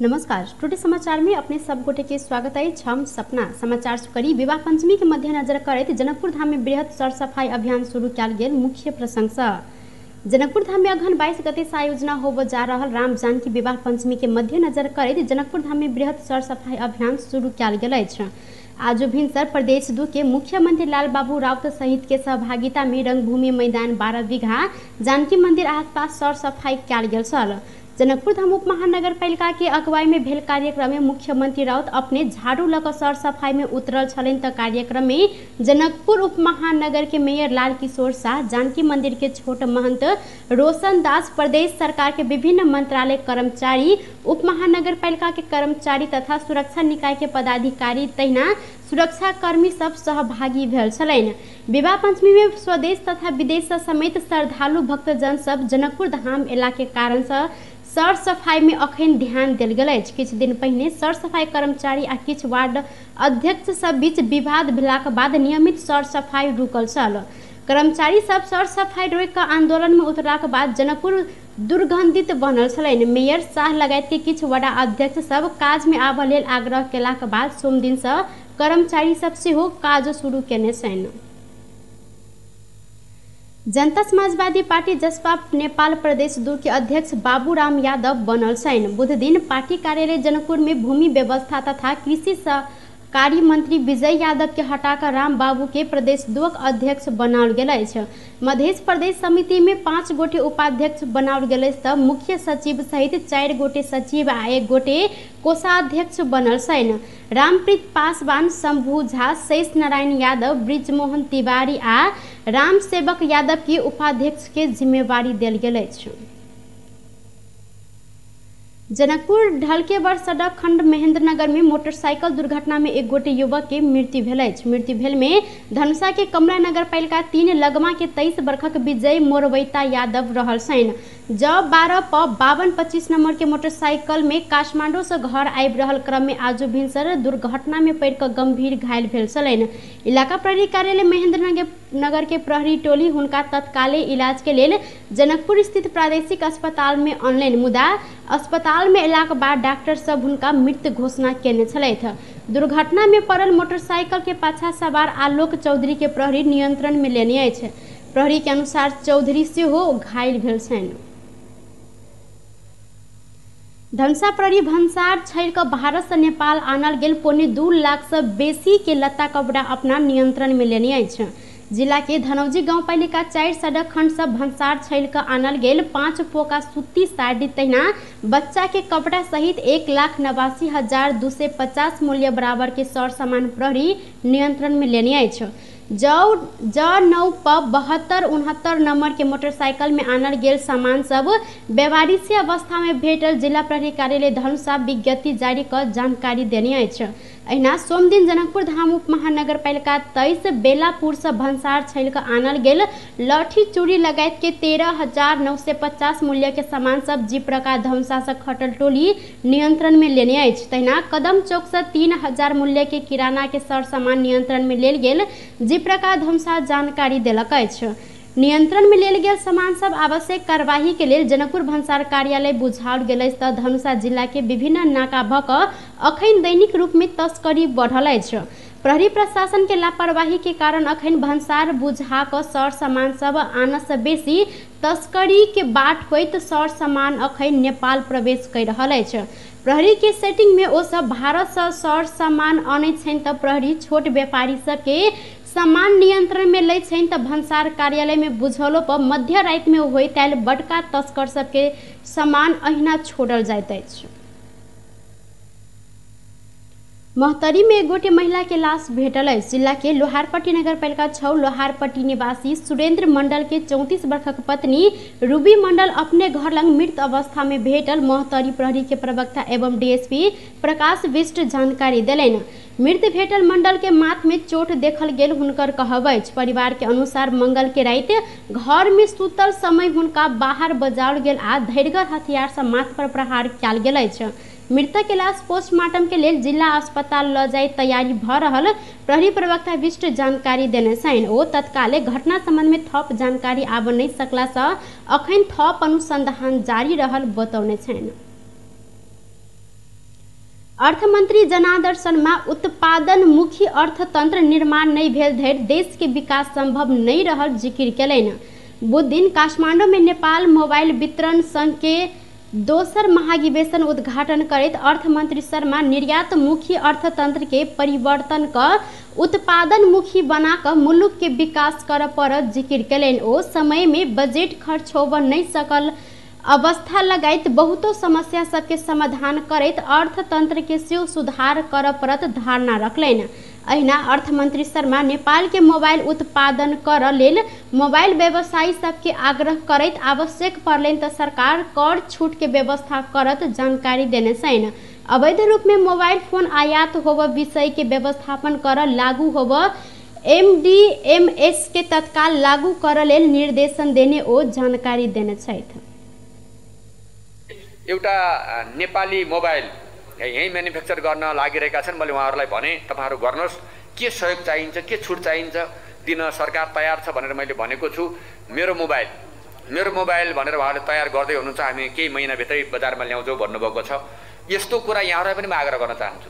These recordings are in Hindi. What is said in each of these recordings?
नमस्कार, टुडे समाचार में अपने सब गोटे के स्वागत है। हम सपना समाचार करी विवाह पंचमी के मद्देनजर करैत जनकपुर धाम में बृहत सरसफाई अभियान शुरू कयल गेल। मुख्य प्रशंसा जनकपुर धाम में अगहन 22 गते से आयोजना होब जा रहल राम जानकी विवाह पंचमी के मद्देनजर करैत जनकपुर धाम में बृहत सरसफाई अभियान शुरू कयल गेल अछि। आज भिनसर प्रदेश 2 के मुख्यमंत्री लाल बाबू राउत सहित के सहभागिता में रंगभूमि मैदान 12 बीघा जानकी मंदिर आसपास सरसफाई कयल गेल छल। जनकपुर धाम उप महानगर पालिका के अगुवाई में भेल कार्यक्रम में मुख्यमंत्री राउत अपने झाड़ू लक सर सफाई में उतरल छलनि त कार्यक्रम में जनकपुर उप महानगर के मेयर लाल किशोर शाह, जानकी मंदिर के छोट महंत रोशन दास, प्रदेश सरकार के विभिन्न मंत्रालय कर्मचारी, उप महानगर पालिका के कर्मचारी तथा सुरक्षा निकाय के पदाधिकारी तहिना सुरक्षा कर्मी सब सहभागी भेल छलनि। विवाह पंचमी में स्वदेश तथा विदेश समेत श्रद्धालु भक्तजन सब जनकपुर धाम एला के कारण से सर सफाई में अखन ध्यान देल गेल अछि। किछ दिन पहिने सर सफाई कर्मचारी आ किछ वार्ड अध्यक्ष सब बीच विवाद भेलाक बाद नियमित सर सफाई रुकल छल। कर्मचारी सब सर सफाई रोकि कऽ आंदोलन में उतरलाक बाद जनकपुर दुर्गंधित बनल छलनि। मेयर शाह लगायत के किछ वार्ड अध्यक्ष सब काज में आबऽ लेल आग्रह केलाक बाद सोम दिन से कर्मचारी सब सेहो काज शुरू केने छनि। जनता समाजवादी पार्टी जसपा नेपाल प्रदेश 2 के अध्यक्ष बाबूराम यादव बनल छनि। बुध दिन पार्टी कार्यालय जनकपुर में भूमि व्यवस्था तथा कृषि सहकारी मंत्री विजय यादव के हटाकर राम बाबू के प्रदेश 2 अध्यक्ष बनाओल गेल अछि। मध्य प्रदेश समिति में 5 गोटे उपाध्यक्ष बनाओल गेल अछि त मुख्य सचिव सहित 4 गोटे सचिव आ 1 गोटे कोषाध्यक्ष बनल छनि। रामप्रीत पासवान, शंभू झा, शेष नारायण यादव, ब्रिजमोहन तिवारी आ राम सेवक यादव की उपाध्यक्ष के जिम्मेवारी देल गेल अछि। जनकपुर ढलकेवर सड़क खंड महेंद्रनगर में मोटरसाइकिल दुर्घटना में 1 गोटे युवक के मृत्यु भेल अछि। मृत्यु भेल में धनुषा के कमला नगर पालिका 3 लगमा के 23 वर्षक विजय मोरवैता यादव रहल छनि। जब 12 प 5225 नंबर के मोटरसाइकिल में काठमांडू से घर आबि रहल क्रम में आजू भिनसर दुर्घटना में पड़ि कऽ गंभीर घायल भेल छलनि। इलाका प्रहरी कार्यालय महेंद्रनगर के प्रहरी टोली हुनका तत्काले इलाज के लेल जनकपुर स्थित प्रादेशिक अस्पताल में अनलनि, मुदा अस्पताल में अयलाक बाद डॉक्टर सब हुनका मृत घोषणा केने छलथि। दुर्घटना में पड़ल मोटरसाइकिल के पाछा सवार आलोक चौधरी के प्रहरी नियंत्रण में लेने अछि। प्रहरी के अनुसार चौधरी सेहो घायल भेल छनि। धनुषा प्रहरी भंसार छाड़ि कऽ भारत से नेपाल आनल गेल 2.25 लाख से बेसी के लत्ता कपड़ा अपना नियंत्रण में लेने अछि। जिला के धनौजी गांव पालिका 4 सड़क खंड से भंसार छाड़ि कऽ आनल गेल 5 पोका सूती साड़ी तहिना बच्चा के कपड़ा सहित 1,82,250 मूल्य बराबर के सर सामान प्रहरी नियंत्रण में लेने अछि। जौ 9 प 7269 नंबर के मोटरसाइकिल में आनल गेल सामान सब व्यवहारिक अवस्था में भेटल जिला प्रहरी कार्यालय धनुषा विज्ञप्ति जारी कर जानकारी देने अछि। अहिना सोम दिन जनकपुर धाम उप महानगर पालिका 23 बेलापुर से भंसार छाड़ि कऽ आनल गेल लठी चूड़ी लगायत के 13,950 मूल्य के सामान सब जीप्रका धनुषा से खटल टोली नियंत्रण में लेने अछि। तहिना कदम चौक से 3,000 मूल्य के किराना के सर सामान नियंत्रण में लेल गेल जीप्रका धनुषा जानकारी देलक अछि। नियंत्रण में लेल गेल सामान सब आवश्यक कार्यवाही के लेल जनकपुर भंसार कार्यालय बुझाओल गेल अछि त धनुषा जिला के विभिन्न नाका भऽ कऽ अखन दैनिक रूप में तस्करी बढ़ल अछि। प्रहरी प्रशासन के लापरवाही के कारण अखन भंसार बुझा कऽ सर सामान सब आनऽ से बेसी तस्करी के बाट होइत सर सामान अखन नेपाल प्रवेश कर रहल अछि। प्रहरी के सेटिंग में ओ सब भारत से सर सामान आनै छनि त प्रहरी छोट व्यापारी सब के सामान नियंत्रण में लै छनि त भंसार कार्यालय में बुझलो पर मध्य राति में होइत आयल बड़का तस्कर सब के सामान अहिना छोड़ल जाइत अछि। महतरी में 1 गोटे महिला के लाश भेटल अछि। जिला के लोहारपट्टी नगर पालिका 6 लोहारपट्टी निवासी सुरेंद्र मंडल के 34 वर्षक पत्नी रूबी मंडल अपने घर लग मृत अवस्था में भेटल महतरी प्रहरी के प्रवक्ता एवं डीएसपी प्रकाश विष्ट जानकारी देलनि। मृत भेटल मंडल के माथ में चोट देखल गेल हुनकर कहब अछि। परिवार के अनुसार मंगल के राति घर में सुतल समय हुनका बाहर बजाओल गेल आ धैर्यगर हथियार से माथ पर प्रहार कयल गेल अछि। मृतक के लाश पोस्टमार्टम के लेल जिला अस्पताल ल जाय तैयारी भ रहल प्रहरी प्रवक्ता विष्ट जानकारी देने छनि। ओ तत्काले घटना संबंध में थप जानकारी आबऽ नहि सकला से अखन थप अनुसंधान जारी रहल बतौने छनि। अर्थमन्त्री जनार्दन शर्मा उत्पादनमुखी अर्थतन्त्र निर्माण नहीं भेल धरि देश के विकास संभव नहीं रहल जिक्र कयलनि। बुध दिन काठमांडू में नेपाल मोबाइल वितरण संघ के दोसर महाधिवेशन उद्घाटन करैत अर्थमंत्री शर्मा निर्यातमुखी अर्थतंत्र के परिवर्तन क उत्पादनमुखी बना क मुलुक के विकास कर पर जिक्र कयलनि। ओ समय में बजट खर्च होब नहीं सकल अवस्था लगायत बहुतो समस्या सबके समाधान करैत अर्थतंत्र के सेहो सुधार कर परत धारणा रखलनि। अहिना अर्थमंत्री शर्मा नेपाल के मोबाइल उत्पादन कर लेल मोबाइल व्यवसायी सबके आग्रह करैत आवश्यक पड़लनि त सरकार कर छूट के व्यवस्था करत जानकारी देने छनि। अवैध रूप में मोबाइल फोन आयात होब विषय के व्यवस्थापन कर लागू होब MDMS के तत्काल लागू कर लेल निर्देशन देने ओ जानकारी देने छथि। एउटा नेपाली मोबाइल यही मैन्युफैक्चर गर्न लागिरहेका छन्। मैले उहाँहरूलाई भने तपाईहरु गर्नुहोस्, के सहयोग चाहिन्छ, के छुट चाहिन्छ दिन सरकार तयार छ भनेर मैले भनेको छु। मेरो मोबाइल भनेर उहाँले तयार गर्दै हुनुहुन्छ, हामी केही महिनाभित्रै बजारमा ल्याउँछौँ भन्नुभएको छ। यस्तो कुरा यहाँहरूलाई पनि म आग्रह गर्न चाहन्छु।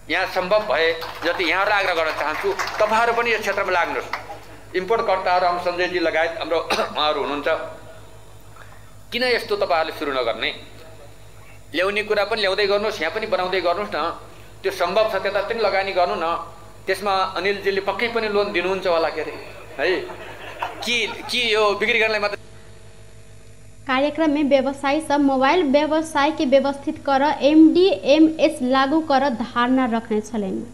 यहाँ सम्भव भए जति यहाँहरूलाई आग्रह गर्न चाहन्छु, तपाईहरु पनि यस क्षेत्रमा लाग्नुहोस्। इम्पोर्टकर्ताहरू हम सञ्जयजी लगायत हाम्रो उहाँहरू हुनुहुन्छ, किन यस्तो तपाईहरुले सुरु नगर्ने? ल्याउने कुरा पनि ल्याउँदै गर्नुहोस्, यहाँ पनि बनाउँदै गर्नुहोस् न। त्यो सम्भव छ त्यतातिर पनि लगानी गर्नु न। त्यसमा अनिलजीले पक्कै पनि लोन दिनुहुन्छ होला के अरे है कि यो बिक्री गर्नलाई मात्र। कार्यक्रम में व्यवसायी सब मोबाइल व्यवसाय के व्यवस्थित कर MDMS लागू कर धारणा रखने छलनि।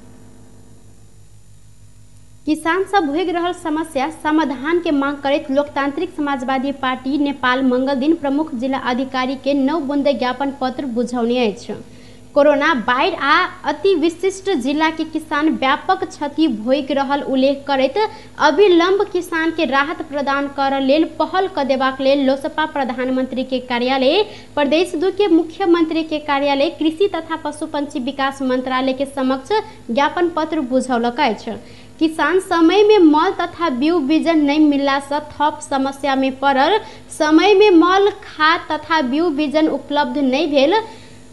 किसान सब भोग रहल समस्या समाधान के मांग करैत लोकतांत्रिक समाजवादी पार्टी नेपाल मंगल दिन प्रमुख जिला अधिकारी के 9 बुंदे ज्ञापन पत्र बुझौने अछि। कोरोना बाढ़ आ अति विशिष्ट जिला के किसान व्यापक क्षति भोग रहल उल्लेख करैत अविलंब किसान के राहत प्रदान कर लेल पहल क देबाक लेल लोसपा प्रधानमंत्री के कार्यालय, प्रदेश 2 के मुख्यमंत्री के कार्यालय, कृषि तथा पशुपंछी विकास मंत्रालय के समक्ष ज्ञापन पत्र बुझौलक अछि। किसान समय में मल तथा बीउ बीजन नहीं मिलला से थप समस्या में पड़ल। समय में मल खाद तथा बीउ बीजन उपलब्ध नहीं भेल।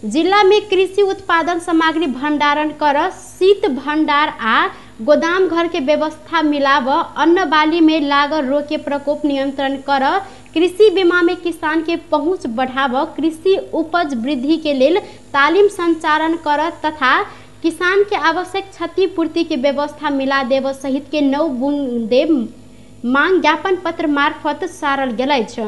जिला में कृषि उत्पादन सामग्री भंडारण कर शीत भंडार आ गोदाम घर के व्यवस्था मिलाव, अन्न बाली में लागल रोग के प्रकोप नियंत्रण कर, कृषि बीमा में किसान के पहुंच बढ़ाव, कृषि उपज वृद्धि के लेल तालीम संचालन कर तथा किसान के आवश्यक क्षतिपूर्ति की व्यवस्था मिला देव सहित के 9 बुंदे मांग ज्ञापन पत्र मार्फत सारल गेल अछि।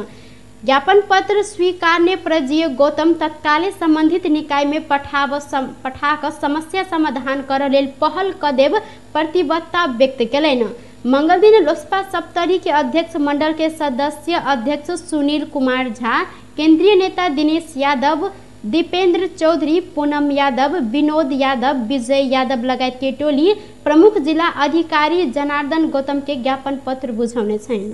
ज्ञापन पत्र स्वीकारने प्रजीय गौतम तत्काले संबंधित निकाय में पठाक समस्या समाधान कर लेल पहल क देव प्रतिबद्धता व्यक्त कयलनि। मंगल दिन लोसपा सप्तरी के अध्यक्ष मंडल के सदस्य अध्यक्ष सुनील कुमार झा, केंद्रीय नेता दिनेश यादव, दीपेंद्र चौधरी, पूनम यादव, विनोद यादव, विजय यादव लगायत के टोली प्रमुख जिला अधिकारी जनार्दन गौतम के ज्ञापन पत्र बुझौने छन्।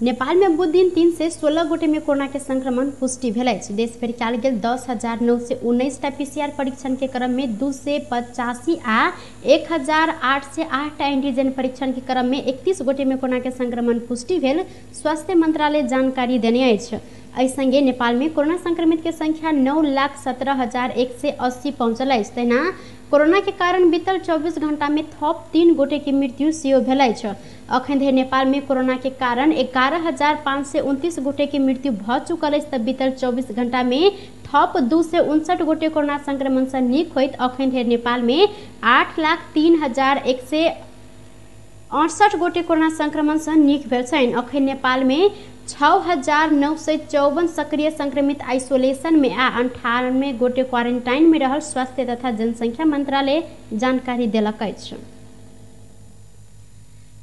नेपाल में बुध दिन 3 से 16 गोटे में कोरोना के संक्रमण पुष्टि भेल अछि। देश भरि कयल गेल 10,919 टा PCR परीक्षण के क्रम में 285 आ 1,808 टा एंटीजन परीक्षण के क्रम में 31 गोटे में कोरोना के संक्रमण पुष्टि भेल स्वास्थ्य मंत्रालय जानकारी देने अछि। एहि संगे नेपाल में कोरोना संक्रमित के संख्या 9,17,180 पहुंचल अछि। तहिना कोरोना के कारण बीतल 24 घंटा में थप 3 गोटे की मृत्यु सेहो भेल अछि। अखन धरि नेपाल में कोरोना के कारण 11,529 गोटे की मृत्यु भ चुकल अछि त बीतल 24 घंटा में थप 259 गोटे कोरोना संक्रमण से नीक होइत अखन धरि नेपाल में 8,03,168 गोटे कोरोना संक्रमण से नीक भेल छनि। अखन नेपाल में 6,954 सक्रिय संक्रमित आइसोलेशन में आ 98 गोटे क्वारंटाइन में रहल स्वास्थ्य तथा जनसंख्या मंत्रालय जानकारी देलक अछि।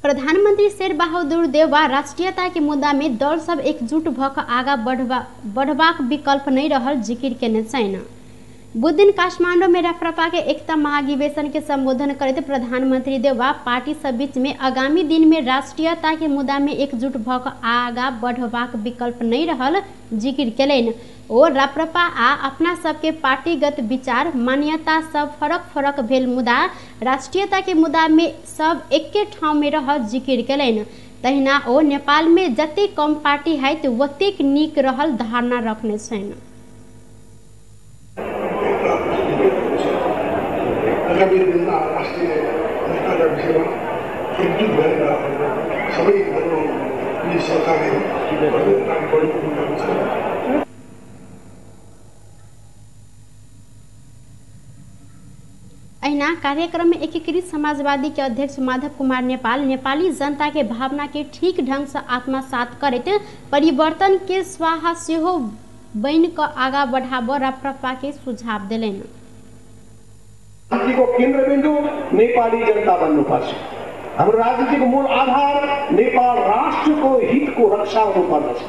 प्रधानमंत्री शेर बहादुर देउवा राष्ट्रीयता के मुद्दा में दल सब एकजुट भ क आगा बढ़बाक विकल्प नहीं रहल जिक्र केने छनि। बुध दिन काठमांडू में राप्रपा के एकता महाधिवेशन के संबोधन करते प्रधानमंत्री देउवा पार्टी सब बीच में आगामी दिन में राष्ट्रीयता के मुद्दा में एकजुट भ क आगा बढ़बाक विकल्प नहीं रहल जिक्र केलनि। ओ राप्रपा आ अपना सबके पार्टीगत विचार मान्यता सब फरक भेल मुदा राष्ट्रीयता के मुद्दा में सब एके ठाउँ में रहल जिक्र केलनि। तहिना ओ नेपाल में जते कम पार्टी हैत ओतेक नीक रहल धारणा रखने छनि। आगामी दिनमा राष्ट्रिय नेताका विषयमा एकजुट भएर सबै यी सरकारले बढ्नु छ। ऐना कार्यक्रम में एकीकृत समाजवादी के अध्यक्ष माधव कुमार नेपाल नेपाली जनता के भावना के ठीक ढंग से आत्मसात करते परिवर्तन के स्वाहा सेहो बन का आगा बढ़ाब राप्रपा के सुझाव दिलेन। राजनीतिको केन्द्रबिन्दु नेपाली जनता बन्नुपर्छ। हाम्रो राजनीतिको मूल आधार नेपाल राष्ट्रको हितको रक्षा हुनुपर्दछ।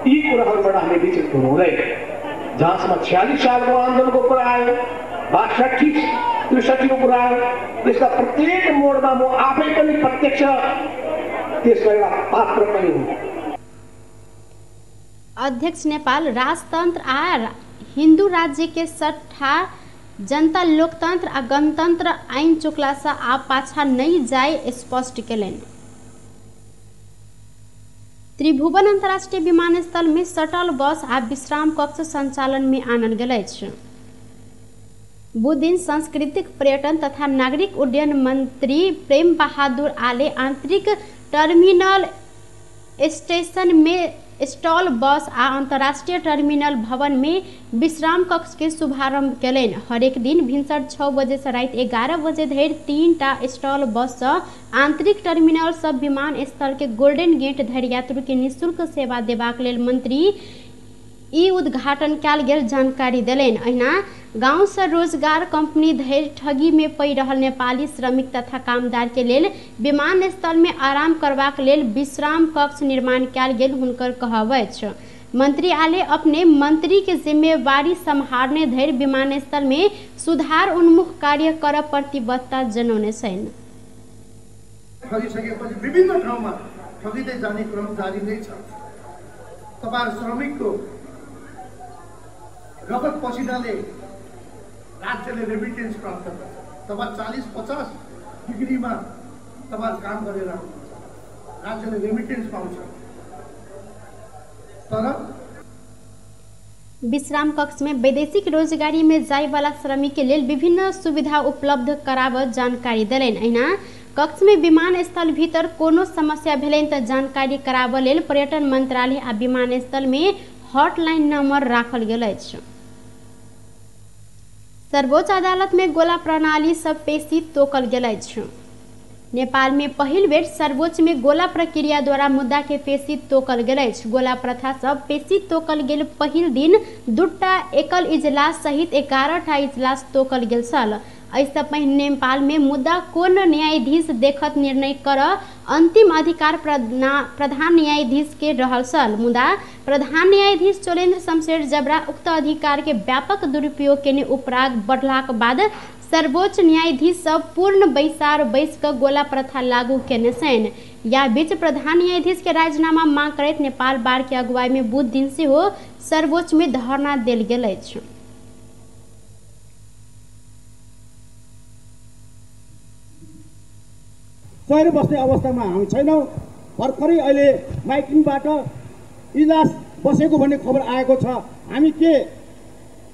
यी कुराहरूबाट हामी विचलित हुनु हुँदैन। जहाँसम्म 46 सालको आन्दोलनको कुरा आयो, 62-63 को कुरा आयो, त्यसका प्रत्येक मोडमा म आफै पनि प्रत्यक्ष त्यसको एउटा पात्र पनि हुँ। अध्यक्ष नेपाल राजतंत्र आ हिंदू राज्य के सट्ठा जनता लोकतंत्र आ गणतंत्र आइन चुकला से आ पाछा नहीं जाए स्पष्ट केलन। त्रिभुवन अंतर्राष्ट्रीय विमानस्थल में शटल बस आ विश्राम कक्ष संचालन में आनल गेल। बुध दिन सांस्कृतिक पर्यटन तथा नागरिक उड्डयन मंत्री प्रेम बहादुर आले आंतरिक टर्मिनल स्टेशन में स्टॉल बस आ अंतर्राष्ट्रीय टर्मिनल भवन में विश्राम कक्ष के शुभारंभ कलन। हरेक दिन भिनसर 6 बजे से रात 11 बजे धरि 3टा स्टॉल बस से आंतरिक टर्मिनल सब विमान स्थल के गोल्डन गेट धरि यात्री के निःशुल्क सेवा देबाक लेल मंत्री ई उद्घाटन कयल गेल जानकारी दिलेन। अहिना गांव से रोजगार कंपनी धरि ठगी में पड़ रहल नेपाली श्रमिक तथा कामदार के लेल विमानस्थल में आराम करबाक लेल विश्राम कक्ष निर्माण कयल गेल हुनकर कहब छ। मंत्री आले अपने मंत्री के जिम्मेवारी संभालने धरि विमानस्थल में सुधार उन्मुख कार्य कर प्रतिबद्धता जनौने छन्। ठगिसकेपछि विभिन्न ठाउँमा ठगिँदै जाने क्रम जारी नै छ। तपाईहरु श्रमिकको रगत पसिनाले राज्यले रेमिटेन्स प्राप्त गर्छ। तपाईं 40-50 डिग्रीमा तपाईं काम गरेर राज्यले रेमिटेन्स पाउँछ। तर विश्राम कक्ष में वैदेशिक रोजगारी में जाए वाला श्रमिक के लिए विभिन्न सुविधा उपलब्ध कराब जानकारी दिलेन। अहिना कक्ष में विमानस्थल भीतर कोनो समस्या भेलेन त जानकारी कराब लेल पर्यटन मंत्रालय आ विमानस्थल में हॉटलाइन नंबर राखल गेल अछि। सर्वोच्च अदालत में गोला प्रणाली सब पेशी तोकल गेल अछि। नेपाल में पहिल बेर सर्वोच्च में गोला प्रक्रिया द्वारा मुद्दा के पेशी तोकल गेल अछि। गोला प्रथा सब पेशी तोकल गेल पहिल दिन 2टा एकल इजलास सहित 11टा इजलास तोकल गेल छल। ऐसे पहिने नेपाल में मुद्दा कोन न्यायाधीश देखत निर्णय कर अंतिम अधिकार प्रधान न्यायाधीश के रहल छल। मुदा प्रधान न्यायाधीश चोलेन्द्र शमशेर जबरा उक्त अधिकार के व्यापक दुरुपयोग केने उपराग बढ़लाक बाद सर्वोच्च न्यायाधीश सब पूर्ण बैसार बैस क गोला प्रथा लागू केने छन्। या बीच प्रधान न्यायाधीश के राजीनामा मांग करैत नेपाल बार के अगुवाई में बुध दिन से हो सर्वोच्च में धरना देल गेल अछि। शहर बस्ने अवस्थामा हामी छैनौं। भर्खरै अहिले माइकिङबाट इजलास बसेको भन्ने खबर आएको छ। हामी के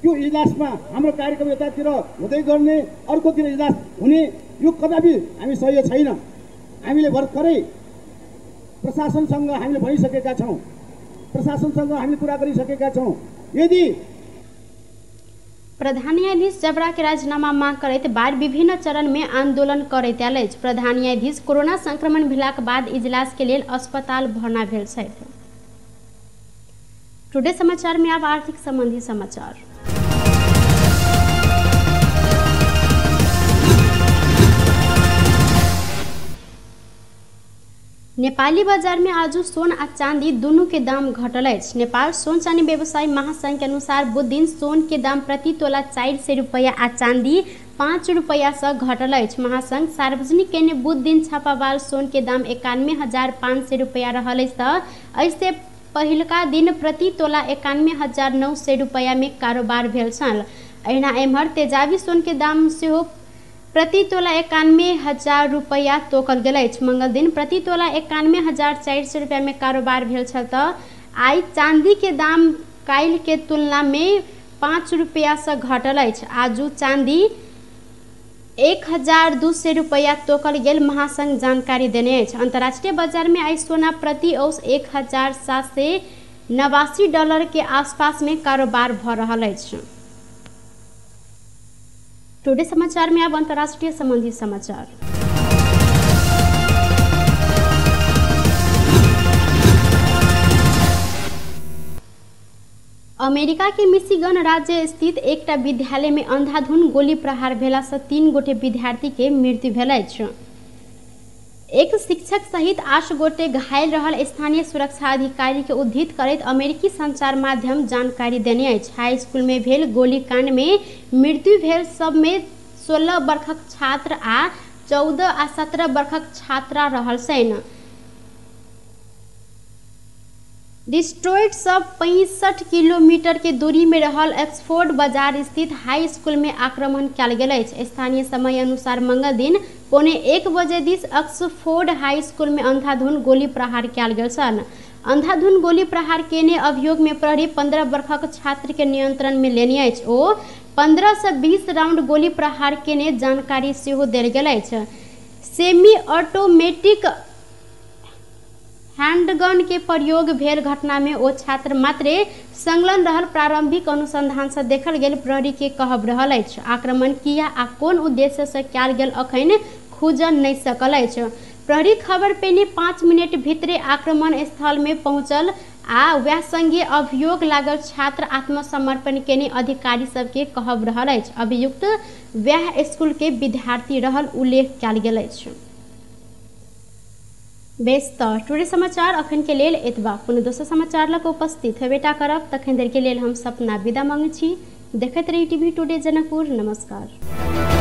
त्यो इजलासमा हाम्रो कार्यक्रम यतातिर हुँदै गर्ने अर्कोतिर इजलास हुने यो कदापि हामी सही छैन। हामीले भर्खरै प्रशासनसँग हामीले भनिसकेका छौं, प्रशासनसँग हामीले कुरा गरिसकेका छौं। यदि प्रधान न्यायाधीश जबरा के राजीनामा मांग करैत बाद विभिन्न चरण में आंदोलन करैत आयल अछि। प्रधान न्यायाधीश कोरोना संक्रमण भेलाक बाद इजलास के लेल अस्पताल भर्ना भेल छथि। टुडे समाचार में अब आर्थिक संबंधी समाचार। नेपाली बाजार में आज सोन आ चांदी दोनों के दाम घटल अछि। नेपाल सोन चांदी व्यवसायी महासंघ के अनुसार बुध दिन सोन के दाम प्रति तोला 400 रुपया आ चांदी 5 रुपया से घटल अछि। महासंघ सार्वजनिक केने बुध दिन छापावार सोन के दाम 91,500 रुपया रहल अछि त ऐसे पहिलका दिन प्रति तोला 91,900 रुपया में कारोबार भेल छल। अहिना एम्हर तेजाबी सोन के दाम सेहो प्रति तोला 91,000 रुपया तोकल गेल अछि। मंगल दिन प्रति तोला 91,400 रुपया में कारोबार भेल छल त आई चांदी के दाम काल्हि के तुलना में 5 रुपया से घटल अछि। आजू चांदी 1200 रुपैया तोकल गेल महासंघ जानकारी देने अछि। अंतर्राष्ट्रीय बाजार में आई सोना प्रति औंस $1789 के आसपास में कारोबार भ रहल अछि। टुडे समाचार में अब अंतर्राष्ट्रीय संबंधी समाचार। अमेरिका के मिशिगन राज्य स्थित एकटा विद्यालय में अंधाधुंध गोली प्रहार भेला से 3 गोटे विद्यार्थी के मृत्यु भेल अछि। एक शिक्षक सहित 8 गोटे घायल रहल स्थानीय सुरक्षा अधिकारी के उद्धृत करैत अमेरिकी संचार माध्यम जानकारी देने अछि। हाई स्कूल में भेल गोलीकांड में मृत्यु भेल सब में 16 वर्षक छात्र आ 14 आ 17 वर्षक छात्रा रहल छनि। डिस्ट्रॉइट सब 65 किलोमीटर के दूरी में रहल ऑक्सफोर्ड बाजार स्थित हाई स्कूल में आक्रमण कयल गेल अछि। स्थानीय समय अनुसार मंगल दिन 1:15 बजे दिस ऑक्सफोर्ड हाई स्कूल में अंधाधुंध गोली प्रहार कयल गेल छल। अंधाधुंध गोली प्रहार केने अभियोग में प्रहरी 15 वर्षक छात्र के नियंत्रण में लेने अछि। ओ 15 से 20 राउंड गोली प्रहार केने जानकारी सेहो देल गेल अछि। सेमी ऑटोमेटिक हैंडगन के प्रयोग भेल घटना में ओ छात्र मात्र संलग्न रहल। प्रारंभिक अनुसंधान से देखल गेल प्रहरी के कहब रहल अछि। आक्रमण किया आ कोन उद्देश्य से कयल गेल अखन खुजल नहीं सकल अछि। प्रहरी खबर पेने 5 मिनट भीतरे आक्रमण स्थल में पहुंचल आ वह संगे अभियोग लागल छात्र आत्मसमर्पण केने अधिकारी सबके कहब रहल अछि। अभियुक्त वह स्कूल के विद्यार्थी रहल उल्लेख कयल गेल अछि। बेस तऽ टुडे समाचार अखन के लेल एतबा। कोनो दोसर समाचार लऽ उपस्थित हेबेटा करब तखन देर के लेल हम सपना विदा मांगै छी। देखैत रही टीवी टुडे जनकपुर। नमस्कार।